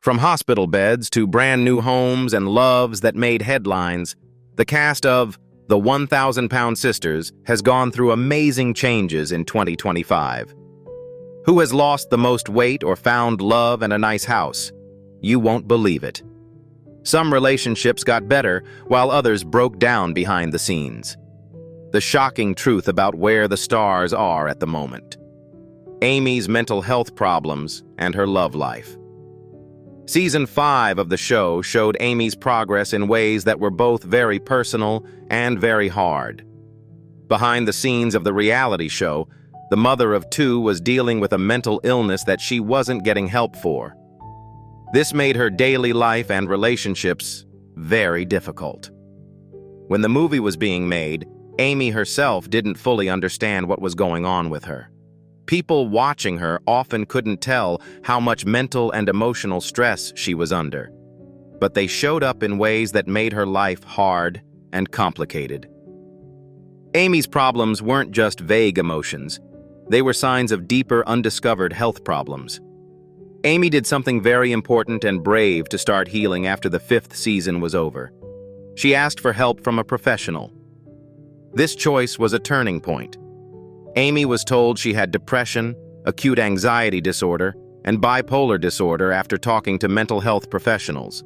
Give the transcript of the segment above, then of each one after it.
From hospital beds to brand new homes and loves that made headlines, the cast of The 1,000-Pound Sisters has gone through amazing changes in 2025. Who has lost the most weight or found love and a nice house? You won't believe it. Some relationships got better, while others broke down behind the scenes. The shocking truth about where the stars are at the moment. Amy's mental health problems and her love life. Season 5 of the show showed Amy's progress in ways that were both very personal and very hard. Behind the scenes of the reality show, the mother of two was dealing with a mental illness that she wasn't getting help for. This made her daily life and relationships very difficult. When the movie was being made, Amy herself didn't fully understand what was going on with her. People watching her often couldn't tell how much mental and emotional stress she was under, but they showed up in ways that made her life hard and complicated. Amy's problems weren't just vague emotions. They were signs of deeper, undiscovered health problems. Amy did something very important and brave to start healing after the 5th season was over. She asked for help from a professional. This choice was a turning point. Amy was told she had depression, acute anxiety disorder, and bipolar disorder after talking to mental health professionals.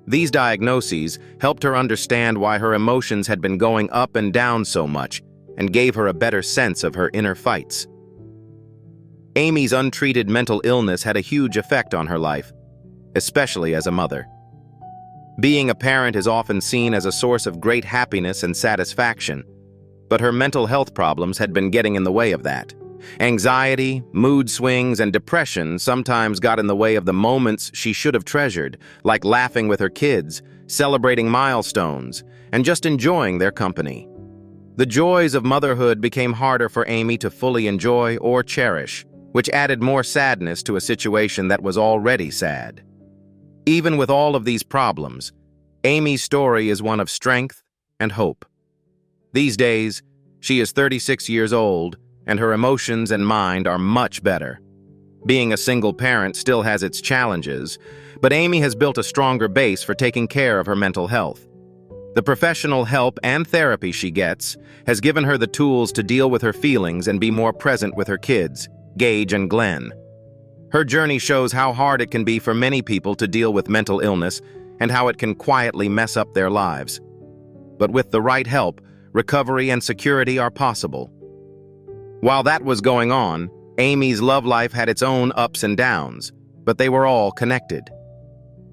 These diagnoses helped her understand why her emotions had been going up and down so much and gave her a better sense of her inner fights. Amy's untreated mental illness had a huge effect on her life, especially as a mother. Being a parent is often seen as a source of great happiness and satisfaction, but her mental health problems had been getting in the way of that. Anxiety, mood swings, and depression sometimes got in the way of the moments she should have treasured, like laughing with her kids, celebrating milestones, and just enjoying their company. The joys of motherhood became harder for Amy to fully enjoy or cherish, which added more sadness to a situation that was already sad. Even with all of these problems, Amy's story is one of strength and hope. These days, she is 36 years old, and her emotions and mind are much better. Being a single parent still has its challenges, but Amy has built a stronger base for taking care of her mental health. The professional help and therapy she gets has given her the tools to deal with her feelings and be more present with her kids, Gage and Glenn. Her journey shows how hard it can be for many people to deal with mental illness and how it can quietly mess up their lives. But with the right help, recovery and security are possible. While that was going on, Amy's love life had its own ups and downs, but they were all connected.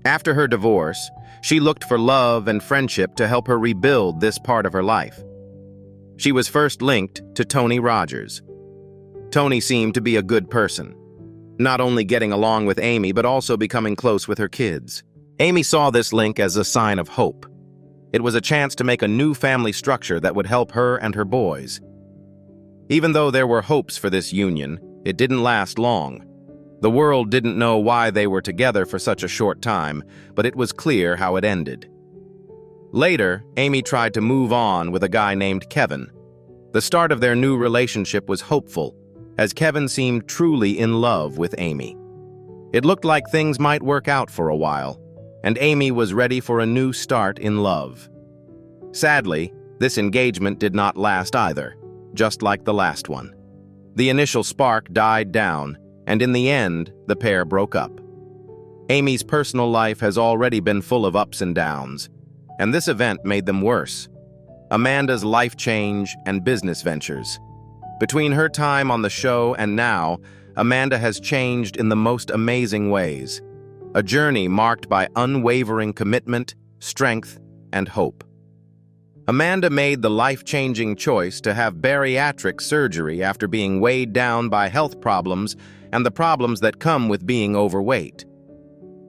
After her divorce, she looked for love and friendship to help her rebuild this part of her life. She was first linked to Tony Rogers. Tony seemed to be a good person, not only getting along with Amy but also becoming close with her kids. Amy saw this link as a sign of hope. It was a chance to make a new family structure that would help her and her boys. Even though there were hopes for this union, it didn't last long. The world didn't know why they were together for such a short time, but it was clear how it ended. Later, Amy tried to move on with a guy named Kevin. The start of their new relationship was hopeful, as Kevin seemed truly in love with Amy. It looked like things might work out for a while, and Amy was ready for a new start in love. Sadly, this engagement did not last either, just like the last one. The initial spark died down, and in the end, the pair broke up. Amy's personal life has already been full of ups and downs, and this event made them worse. Amanda's life change and business ventures. Between her time on the show and now, Amanda has changed in the most amazing ways. A journey marked by unwavering commitment, strength, and hope. Amanda made the life-changing choice to have bariatric surgery after being weighed down by health problems and the problems that come with being overweight.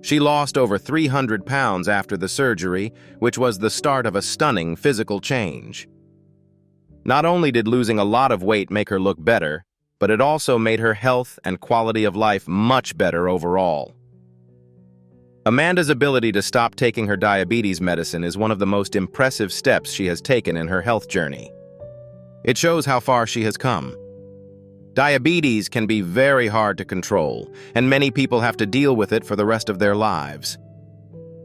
She lost over 300 pounds after the surgery, which was the start of a stunning physical change. Not only did losing a lot of weight make her look better, but it also made her health and quality of life much better overall. Amanda's ability to stop taking her diabetes medicine is one of the most impressive steps she has taken in her health journey. It shows how far she has come. Diabetes can be very hard to control, and many people have to deal with it for the rest of their lives.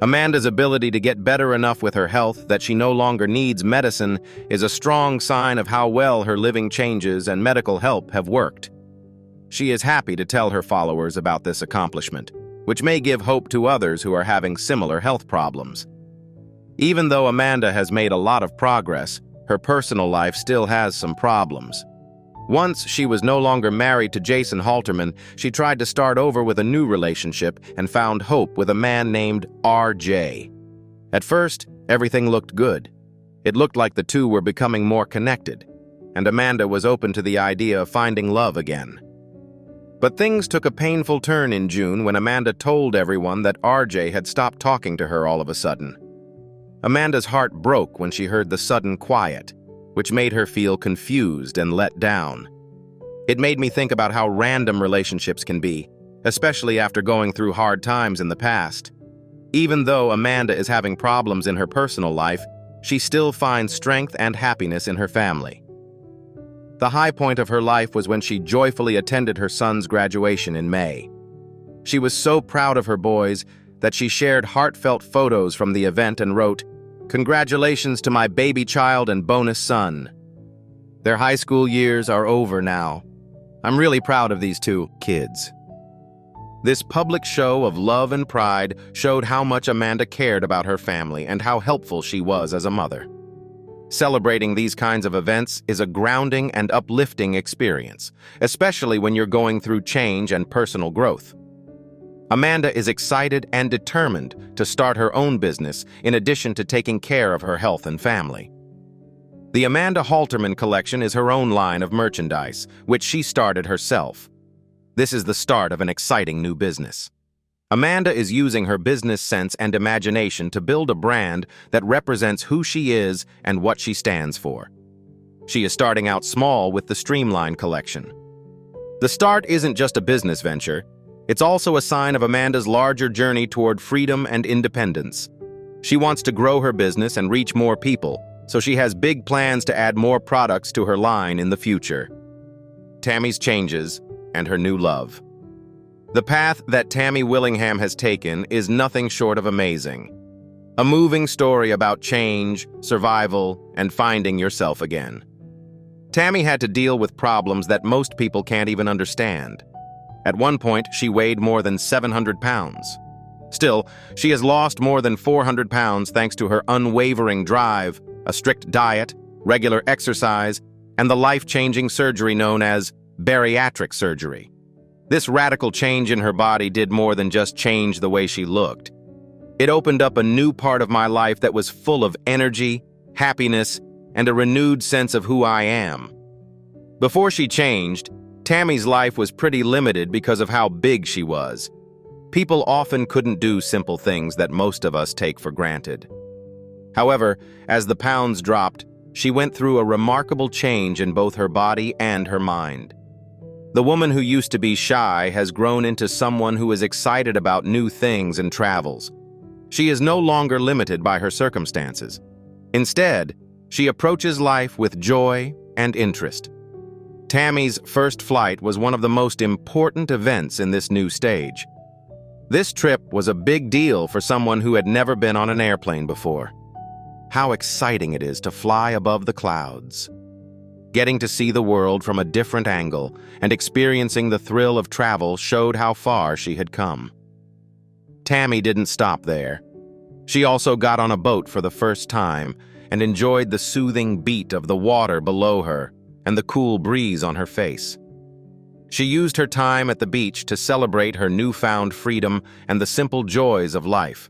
Amanda's ability to get better enough with her health that she no longer needs medicine is a strong sign of how well her living changes and medical help have worked. She is happy to tell her followers about this accomplishment, which may give hope to others who are having similar health problems. Even though Amanda has made a lot of progress, her personal life still has some problems. Once she was no longer married to Jason Halterman, she tried to start over with a new relationship and found hope with a man named RJ. At first, everything looked good. It looked like the two were becoming more connected, and Amanda was open to the idea of finding love again. But things took a painful turn in June when Amanda told everyone that RJ had stopped talking to her all of a sudden. Amanda's heart broke when she heard the sudden quiet, which made her feel confused and let down. It made me think about how random relationships can be, especially after going through hard times in the past. Even though Amanda is having problems in her personal life, she still finds strength and happiness in her family. The high point of her life was when she joyfully attended her son's graduation in May. She was so proud of her boys that she shared heartfelt photos from the event and wrote, "Congratulations to my baby child and bonus son. Their high school years are over now. I'm really proud of these two kids." This public show of love and pride showed how much Amanda cared about her family and how helpful she was as a mother. Celebrating these kinds of events is a grounding and uplifting experience, especially when you're going through change and personal growth. Amanda is excited and determined to start her own business in addition to taking care of her health and family. The Amanda Halterman collection is her own line of merchandise, which she started herself. This is the start of an exciting new business. Amanda is using her business sense and imagination to build a brand that represents who she is and what she stands for. She is starting out small with the Streamline collection. The start isn't just a business venture, it's also a sign of Amanda's larger journey toward freedom and independence. She wants to grow her business and reach more people, so she has big plans to add more products to her line in the future. Tammy's changes and her new love. The path that Tammy Willingham has taken is nothing short of amazing. A moving story about change, survival, and finding yourself again. Tammy had to deal with problems that most people can't even understand. At one point, she weighed more than 700 pounds. Still, she has lost more than 400 pounds thanks to her unwavering drive, a strict diet, regular exercise, and the life-changing surgery known as bariatric surgery. This radical change in her body did more than just change the way she looked. It opened up a new part of my life that was full of energy, happiness, and a renewed sense of who I am. Before she changed, Tammy's life was pretty limited because of how big she was. People often couldn't do simple things that most of us take for granted. However, as the pounds dropped, she went through a remarkable change in both her body and her mind. The woman who used to be shy has grown into someone who is excited about new things and travels. She is no longer limited by her circumstances. Instead, she approaches life with joy and interest. Tammy's first flight was one of the most important events in this new stage. This trip was a big deal for someone who had never been on an airplane before. How exciting it is to fly above the clouds. Getting to see the world from a different angle and experiencing the thrill of travel showed how far she had come. Tammy didn't stop there. She also got on a boat for the first time and enjoyed the soothing beat of the water below her and the cool breeze on her face. She used her time at the beach to celebrate her newfound freedom and the simple joys of life.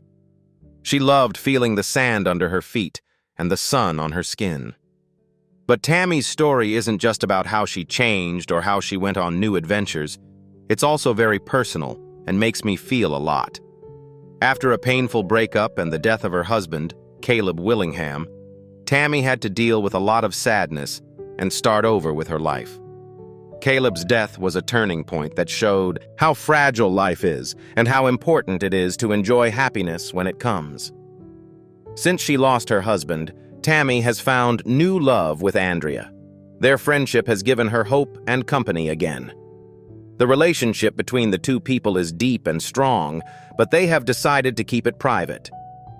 She loved feeling the sand under her feet and the sun on her skin. But Tammy's story isn't just about how she changed or how she went on new adventures. It's also very personal and makes me feel a lot. After a painful breakup and the death of her husband, Caleb Willingham, Tammy had to deal with a lot of sadness and start over with her life. Caleb's death was a turning point that showed how fragile life is and how important it is to enjoy happiness when it comes. Since she lost her husband, Tammy has found new love with Andrea. Their friendship has given her hope and company again. The relationship between the two people is deep and strong, but they have decided to keep it private.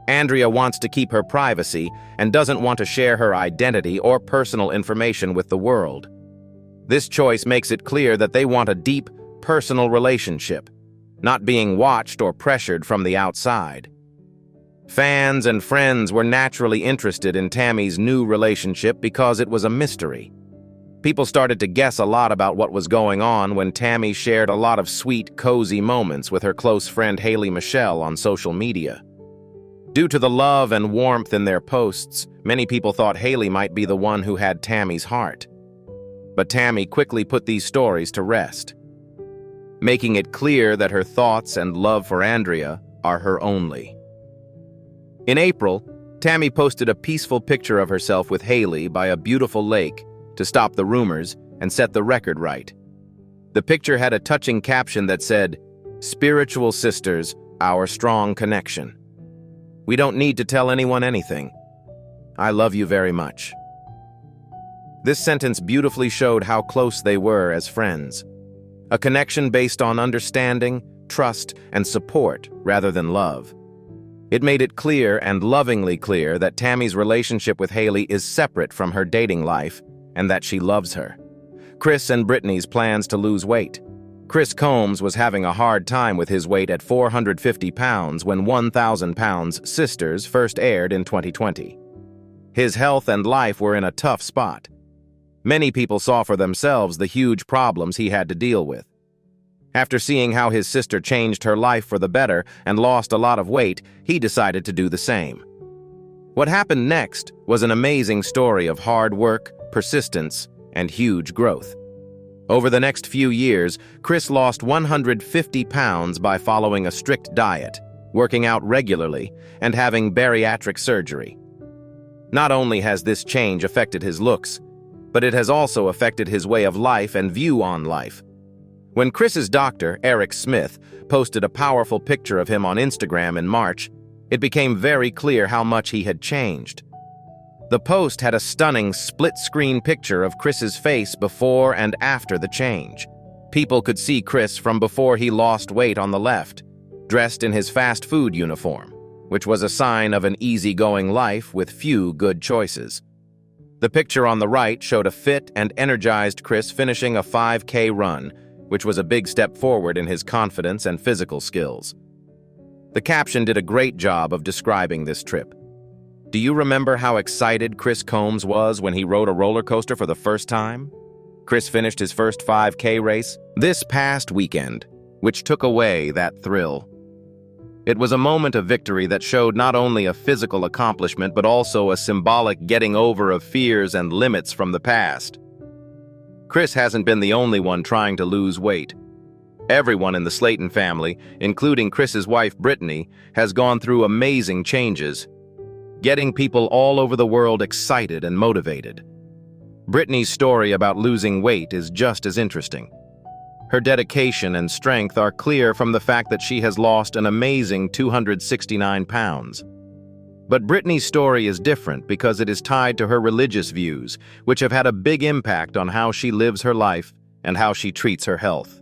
Andrea wants to keep her privacy and doesn't want to share her identity or personal information with the world. This choice makes it clear that they want a deep, personal relationship, not being watched or pressured from the outside. Fans and friends were naturally interested in Tammy's new relationship because it was a mystery. People started to guess a lot about what was going on when Tammy shared a lot of sweet, cozy moments with her close friend Haley Michelle on social media. Due to the love and warmth in their posts, many people thought Haley might be the one who had Tammy's heart. But Tammy quickly put these stories to rest, making it clear that her thoughts and love for Andrea are her only. In April, Tammy posted a peaceful picture of herself with Haley by a beautiful lake to stop the rumors and set the record right. The picture had a touching caption that said, "Spiritual sisters, our strong connection. We don't need to tell anyone anything. I love you very much." This sentence beautifully showed how close they were as friends. A connection based on understanding, trust, and support rather than love. It made it clear and lovingly clear that Tammy's relationship with Haley is separate from her dating life and that she loves her. Chris and Brittany's plans to lose weight. Chris Combs was having a hard time with his weight at 450 pounds when 1,000 Pounds Sisters first aired in 2020. His health and life were in a tough spot. Many people saw for themselves the huge problems he had to deal with. After seeing how his sister changed her life for the better and lost a lot of weight, he decided to do the same. What happened next was an amazing story of hard work, persistence, and huge growth. Over the next few years, Chris lost 150 pounds by following a strict diet, working out regularly, and having bariatric surgery. Not only has this change affected his looks, but it has also affected his way of life and view on life. When Chris's doctor, Eric Smith, posted a powerful picture of him on Instagram in March, it became very clear how much he had changed. The post had a stunning split-screen picture of Chris's face before and after the change. People could see Chris from before he lost weight on the left, dressed in his fast food uniform, which was a sign of an easygoing life with few good choices. The picture on the right showed a fit and energized Chris finishing a 5K run, which was a big step forward in his confidence and physical skills. The caption did a great job of describing this trip. Do you remember how excited Chris Combs was when he rode a roller coaster for the first time? Chris finished his first 5K race this past weekend, which took away that thrill. It was a moment of victory that showed not only a physical accomplishment but also a symbolic getting over of fears and limits from the past. Chris hasn't been the only one trying to lose weight. Everyone in the Slaton family, including Chris's wife Brittany, has gone through amazing changes, getting people all over the world excited and motivated. Brittany's story about losing weight is just as interesting. Her dedication and strength are clear from the fact that she has lost an amazing 269 pounds. But Brittany's story is different because it is tied to her religious views, which have had a big impact on how she lives her life and how she treats her health.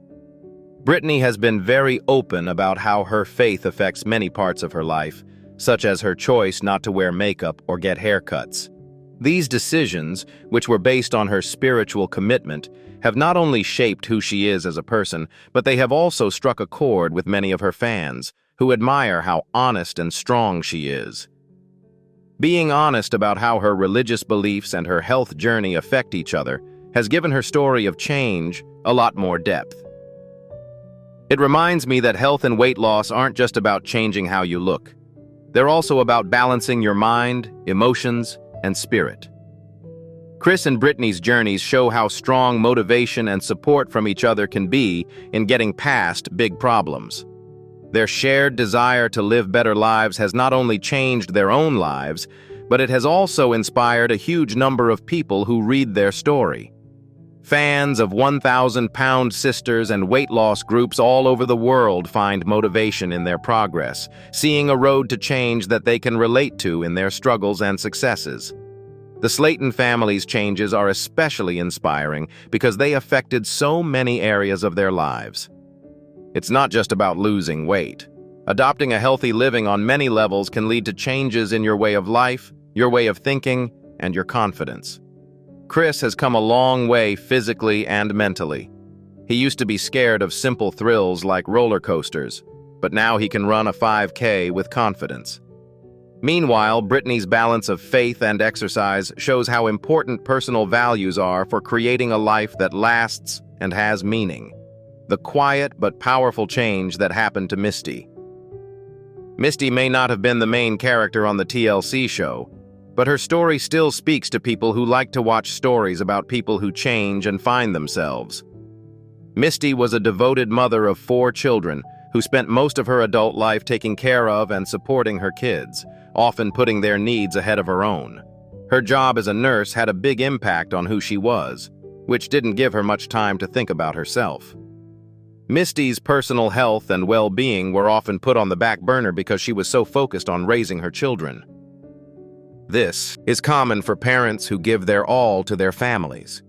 Brittany has been very open about how her faith affects many parts of her life, such as her choice not to wear makeup or get haircuts. These decisions, which were based on her spiritual commitment, have not only shaped who she is as a person, but they have also struck a chord with many of her fans, who admire how honest and strong she is. Being honest about how her religious beliefs and her health journey affect each other has given her story of change a lot more depth. It reminds me that health and weight loss aren't just about changing how you look. They're also about balancing your mind, emotions, and spirit. Chris and Brittany's journeys show how strong motivation and support from each other can be in getting past big problems. Their shared desire to live better lives has not only changed their own lives, but it has also inspired a huge number of people who read their story. Fans of 1,000 Pound Sisters and weight loss groups all over the world find motivation in their progress, seeing a road to change that they can relate to in their struggles and successes. The Slaton family's changes are especially inspiring because they affected so many areas of their lives. It's not just about losing weight. Adopting a healthy living on many levels can lead to changes in your way of life, your way of thinking, and your confidence. Chris has come a long way physically and mentally. He used to be scared of simple thrills like roller coasters, but now he can run a 5K with confidence. Meanwhile, Brittany's balance of faith and exercise shows how important personal values are for creating a life that lasts and has meaning. The quiet but powerful change that happened to Misty. Misty may not have been the main character on the TLC show, but her story still speaks to people who like to watch stories about people who change and find themselves. Misty was a devoted mother of 4 children who spent most of her adult life taking care of and supporting her kids, often putting their needs ahead of her own. Her job as a nurse had a big impact on who she was, which didn't give her much time to think about herself. Misty's personal health and well-being were often put on the back burner because she was so focused on raising her children. This is common for parents who give their all to their families.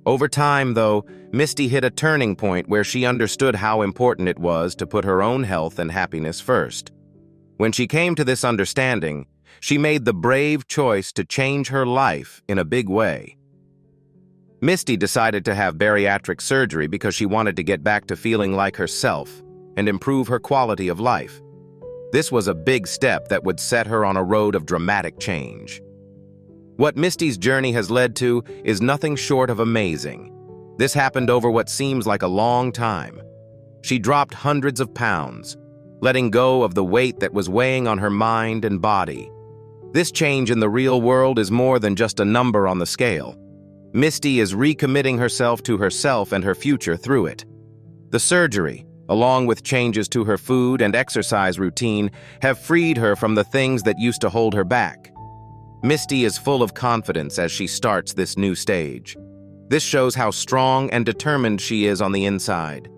Over time, though, Misty hit a turning point where she understood how important it was to put her own health and happiness first. When she came to this understanding, she made the brave choice to change her life in a big way. Misty decided to have bariatric surgery because she wanted to get back to feeling like herself and improve her quality of life. This was a big step that would set her on a road of dramatic change. What Misty's journey has led to is nothing short of amazing. This happened over what seems like a long time. She dropped hundreds of pounds, letting go of the weight that was weighing on her mind and body. This change in the real world is more than just a number on the scale. Misty is recommitting herself to herself and her future through it. The surgery, along with changes to her food and exercise routine, have freed her from the things that used to hold her back. Misty is full of confidence as she starts this new stage. This shows how strong and determined she is on the inside.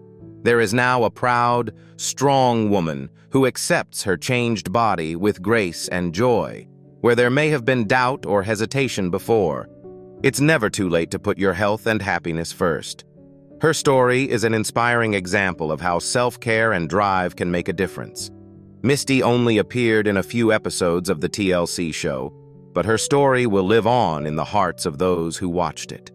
There is now a proud, strong woman who accepts her changed body with grace and joy, where there may have been doubt or hesitation before. It's never too late to put your health and happiness first. Her story is an inspiring example of how self-care and drive can make a difference. Misty only appeared in a few episodes of the TLC show, but her story will live on in the hearts of those who watched it.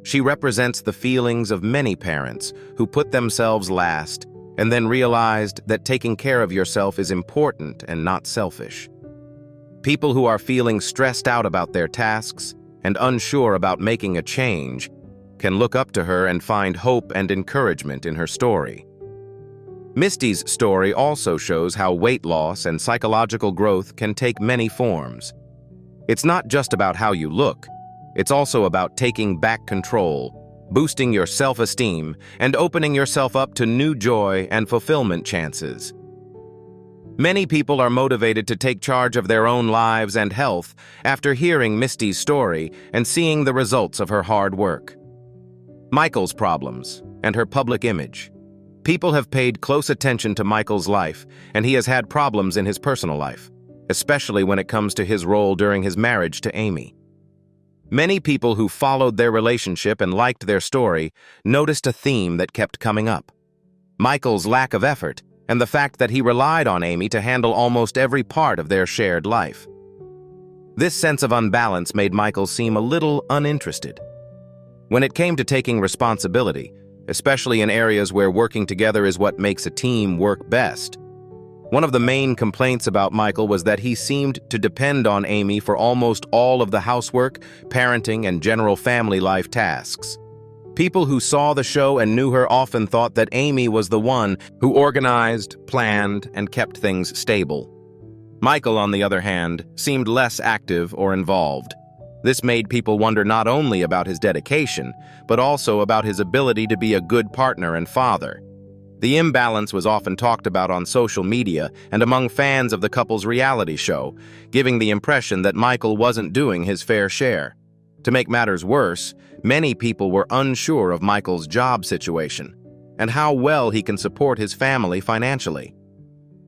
She represents the feelings of many parents who put themselves last and then realized that taking care of yourself is important and not selfish. People who are feeling stressed out about their tasks and unsure about making a change can look up to her and find hope and encouragement in her story. Misty's story also shows how weight loss and psychological growth can take many forms. It's not just about how you look. It's also about taking back control, boosting your self-esteem, and opening yourself up to new joy and fulfillment chances. Many people are motivated to take charge of their own lives and health after hearing Misty's story and seeing the results of her hard work. Michael's problems and her public image. People have paid close attention to Michael's life, and he has had problems in his personal life, especially when it comes to his role during his marriage to Amy. Many people who followed their relationship and liked their story noticed a theme that kept coming up: Michael's lack of effort and the fact that he relied on Amy to handle almost every part of their shared life. This sense of unbalance made Michael seem a little uninterested. When it came to taking responsibility, especially in areas where working together is what makes a team work best, one of the main complaints about Michael was that he seemed to depend on Amy for almost all of the housework, parenting, and general family life tasks. People who saw the show and knew her often thought that Amy was the one who organized, planned, and kept things stable. Michael, on the other hand, seemed less active or involved. This made people wonder not only about his dedication, but also about his ability to be a good partner and father. The imbalance was often talked about on social media and among fans of the couple's reality show, giving the impression that Michael wasn't doing his fair share. To make matters worse, many people were unsure of Michael's job situation and how well he can support his family financially.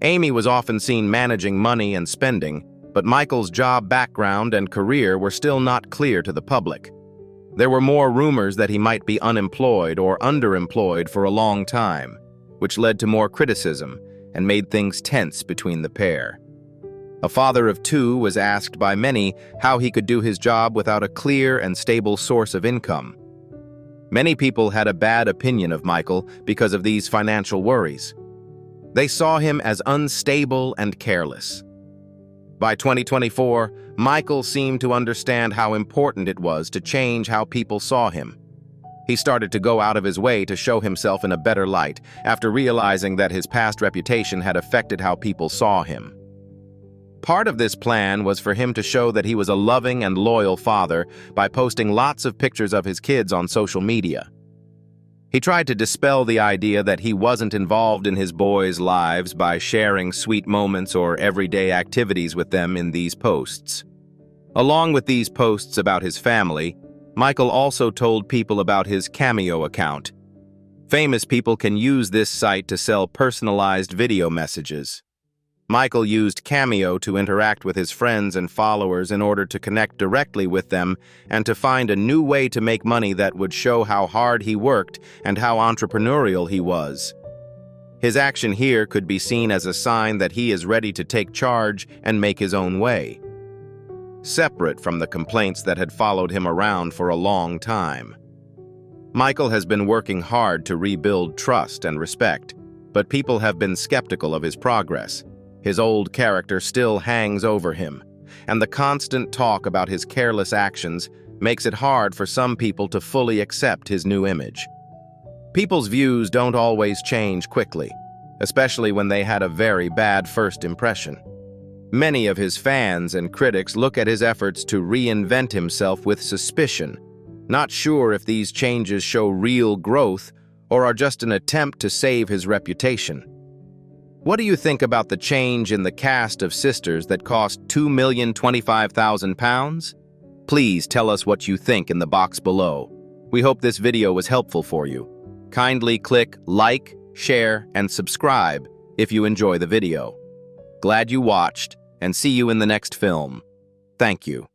Amy was often seen managing money and spending, but Michael's job background and career were still not clear to the public. There were more rumors that he might be unemployed or underemployed for a long time, which led to more criticism and made things tense between the pair. A father of two was asked by many how he could do his job without a clear and stable source of income. Many people had a bad opinion of Michael because of these financial worries. They saw him as unstable and careless. By 2024, Michael seemed to understand how important it was to change how people saw him. He started to go out of his way to show himself in a better light after realizing that his past reputation had affected how people saw him. Part of this plan was for him to show that he was a loving and loyal father by posting lots of pictures of his kids on social media. He tried to dispel the idea that he wasn't involved in his boys' lives by sharing sweet moments or everyday activities with them in these posts. Along with these posts about his family, Michael also told people about his Cameo account. Famous people can use this site to sell personalized video messages. Michael used Cameo to interact with his friends and followers in order to connect directly with them and to find a new way to make money that would show how hard he worked and how entrepreneurial he was. His action here could be seen as a sign that he is ready to take charge and make his own way, separate from the complaints that had followed him around for a long time. Michael has been working hard to rebuild trust and respect, but people have been skeptical of his progress. His old character still hangs over him, and the constant talk about his careless actions makes it hard for some people to fully accept his new image. People's views don't always change quickly, especially when they had a very bad first impression. Many of his fans and critics look at his efforts to reinvent himself with suspicion, not sure if these changes show real growth or are just an attempt to save his reputation. What do you think about the change in the cast of sisters that cost £2,025,000? Please tell us what you think in the box below. We hope this video was helpful for you. Kindly click like, share, and subscribe if you enjoy the video. Glad you watched, and see you in the next film. Thank you.